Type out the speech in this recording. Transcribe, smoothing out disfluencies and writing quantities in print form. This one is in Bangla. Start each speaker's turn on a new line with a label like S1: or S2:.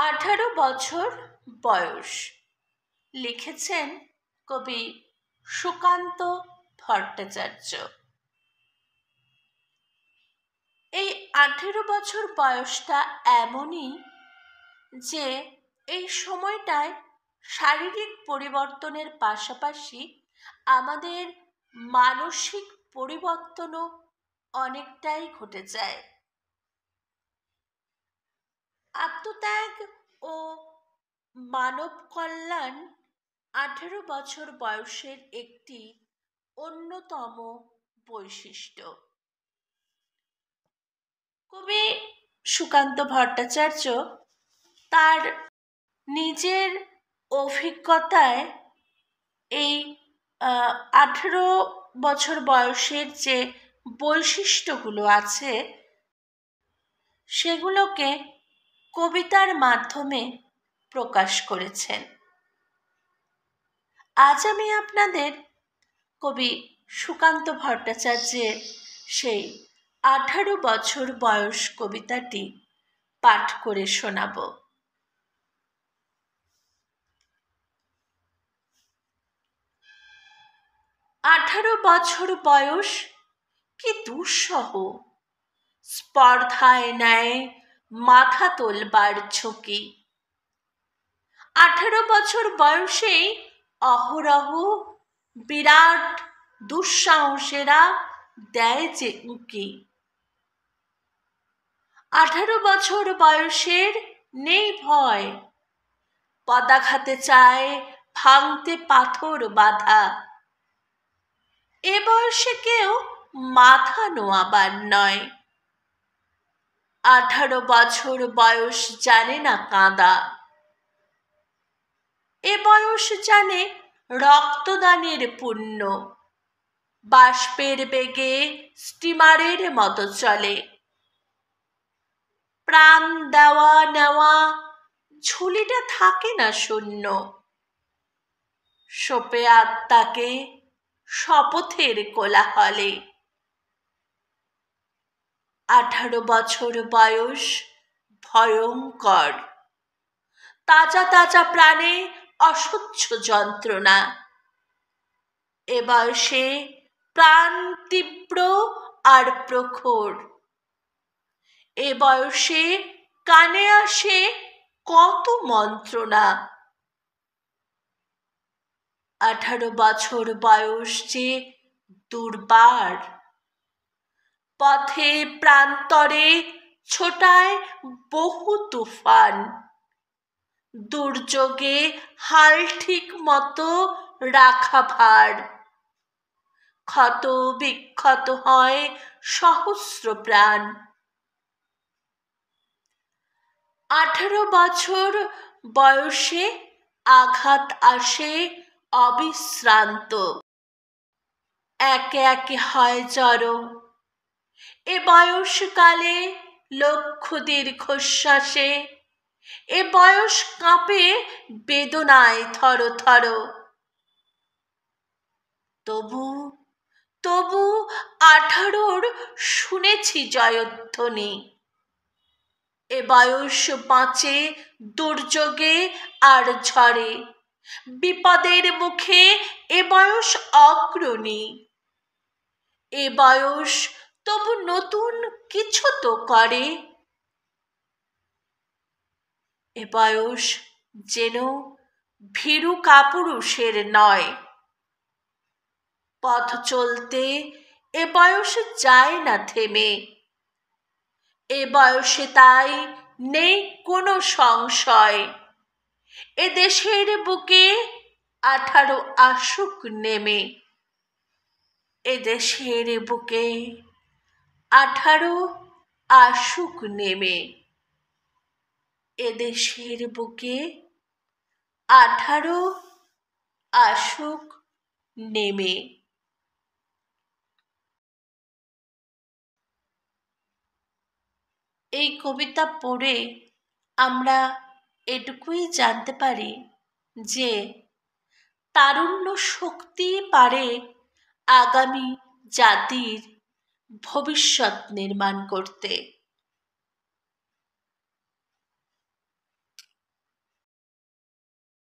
S1: 18 বছর বয়স লিখেছেন কবি সুকান্ত ভট্টাচার্য। এই 18 বছর বয়সটা এমনই যে এই সময়টায় শারীরিক পরিবর্তনের পাশাপাশি আমাদের মানসিক পরিবর্তনও অনেকটাই ঘটে যায়। আত্মত্যাগ ও মানব কল্যাণ 18 বছর বয়সের একটি অন্যতম বৈশিষ্ট্য। কবি সুকান্ত ভট্টাচার্য তার নিজের অভিজ্ঞতায় এই 18 বছর বয়সের যে বৈশিষ্ট্যগুলো আছে সেগুলোকে কবিতার মাধ্যমে প্রকাশ করেছেন। আজ আমি আপনাদের কবি সুকান্ত ভট্টাচার্যের সেই 18 বছর বয়স কবিতাটি পাঠ করে শোনাব। 18 বছর বয়স কি দুঃসহ, স্পর্ধায় নেয় মাথা তোলবার ঝুঁকি। 18 বছর বয়সেই অহরহ বিরাট দুঃসাহসেরা দেয় যে উঁকি। 18 বছর বয়সের নেই ভয়, পদাঘাতে চায় ভাঙতে পাথর বাঁধা। এ বয়সে কেউ মাথা নোয়াবার নয়। 18 বছর বয়স জানে না কাঁদা। এ বয়স জানে রক্তদানের পুণ্য, বাষ্পের বেগে স্টিমারের মতো চলে। প্রাণ দেওয়া নেওয়া ঝুলিটা থাকে না শূন্য, সোপে আত্মাকে শপথের কোলাহলে। 18 বছর বয়স ভয়ঙ্কর, তাজা তাজা প্রাণে অসহ্য যন্ত্রণা। এ বয়সে প্রাণ তীব্র আর প্রখর। এ বয়সে কানে আসে কত মন্ত্রণা। 18 বছর বয়স যে দুর্বার, পথে প্রান্তরে ছোটায় বহু তুফান। দুর্যোগে হাল ঠিক মতো রাখা ভার, ক্ষত বিক্ষত হয় সহস্র প্রাণ। 18 বছর বয়সে আঘাত আসে অবিশ্রান্ত, একে একে হয় জড়ো। এ বয়সকালে লক্ষ দীর্ঘশ্বাসে, এ বয়স কাঁপে বেদনায় থর থর। তবু তবু 18 শুনেছি জয়ধ্বনি। এ বয়স বাঁচে দুর্যোগে আর ঝড়ে, বিপদের মুখে এ বয়স অগ্রণী। এ বয়স তবু নতুন কিছু তো করে। এ বয়স যেন ভীরু কাপুরুষের নয়, পথ চলতে এ বয়স যায় না থেমে। এ বয়সে তাই নেই কোনো সংশয়, এ দেশের বুকে 18 আসুক নেমে। এ দেশের বুকে 18 আসুক নেমে। এ দেশের বুকে 18 আসুক নেমে। এই কবিতা পড়ে আমরা এটুকুই জানতে পারি যে তারুণ্য শক্তি পারে আগামী জাতির ভবিষ্যৎ নির্মাণ করতে।